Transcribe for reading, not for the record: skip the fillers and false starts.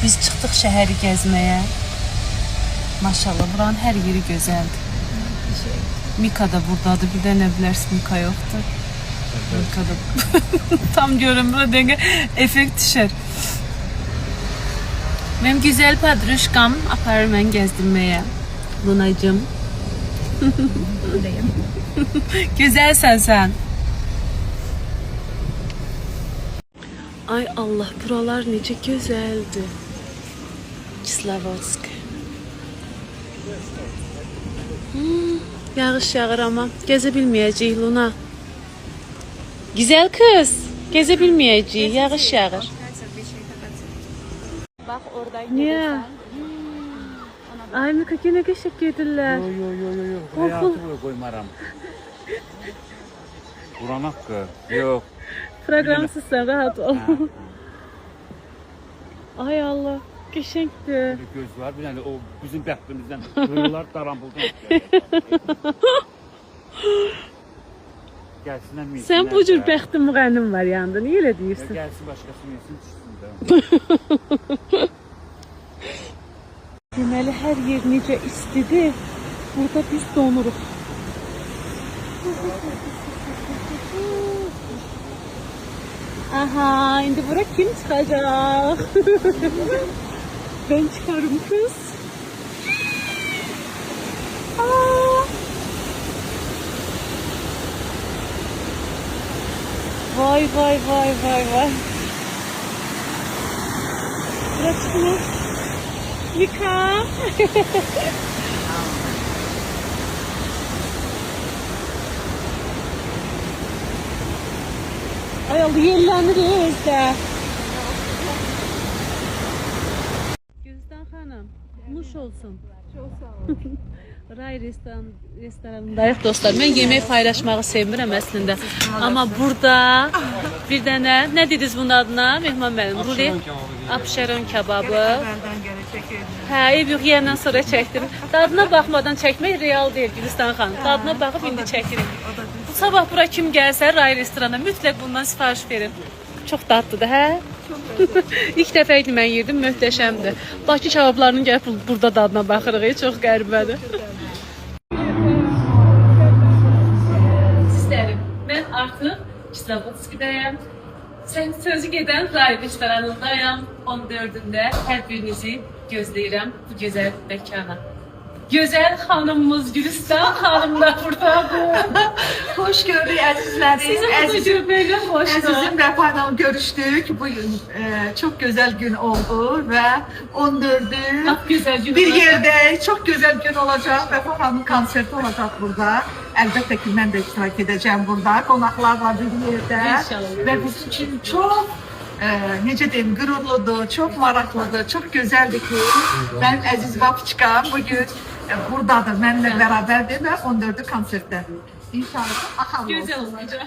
Biz çıxdıq şəhəri gəzməyə. Maşallah, buranın hər yeri gözəldir. Mika da buradadır. Bir də nə bilərsin, Mika yoxdur. Mika da tam görünmür, dəqiqə effekt düşər. Mənim güzel padruşkam aparır mən gəzdirməyə. Lunacığım. Buradayım. Güzelsən sən. Ay Allah, buralar necə gözəldir. Kislovodsk. Yağış yağır ama gəzə bilməyəcəyik Luna. Güzel kız, gəzə bilməyəcəyik, yağış yağır. Bak oradan Niye? Ay Mika, ne teşekkür edirlər. Yo. Hayatı buraya koymaram. Buran hakkı. Yok. Proqramsızsan, rahat ol. Ay Allah, qəşəngdir. Bir göz var. Bir tane o bizim bəxtimizdən hırlar darambuldan. Gelsinler mi? Sən bu cür bəxtin müğənnim var yanında, niyə elə deyirsən? Gelsin başkası yesin düşsün de. Deməli, hər yer necə istidir. Burada biz donuruq. Aha, indi bura kim çıxacaq? Ben çıkarım kız. Aa! Vay. Bura çıxmış. Mika. Ay Allah, yerləniriz də. Gülistan xanım, nuş olsun. Çok sağ ol. Ray restoranındayıq dostlar. Mən yemək paylaşmağı sevmirəm əslində. Amma burada bir dənə, nə dediniz bunun adına? Mehman müəllim, rulet, Abşeron kebabı. Benden geri çekildim. Hə, ev yox, yeyəndən sonra çəkdim. Dadına baxmadan çəkmək real deyil Gülistan xanım. Dadına baxıb indi çəkirik. Sabah bura kim gəlsə Ray restorana mütləq bundan sifariş verin. Çox dadlıdır, hə? İlk dəfə idi mən yedim, möhtəşəmdir. Bakı kebablarının gəlib burada dadına baxırıq, çox qəribədir. Sizlərim, mən artıq Kislovodskidəyəm. Sözü gedən Ray restoranındayım. 14'ünde hər birinizi gözləyirəm bu gözəl məkana. Güzel hanımımız Gülistan hanım da buradadır. Hoş gördük azizlerim. Sizin bu tecrübeyle hoşdur. Azizim Vefa'yla görüştük. Bugün çok güzel gün oldu ve 14'ü Çok güzel gün bir olacak. yerde çok güzel gün olacak. Vefa Hanım'ın konserti olacak burada. Elbette ki ben de iştirak edeceğim burada. Konaklarla bir yerde. İnşallah. Ve bizim için çok necə deyim, qürurludur, çok maraqlıdır, çok güzeldir ki ben Əziz Vapçıqam bugün buradadır, benimle beraberdir ve 14'ü konsertdə. İnşallah axşam Güzel olsun. olacak.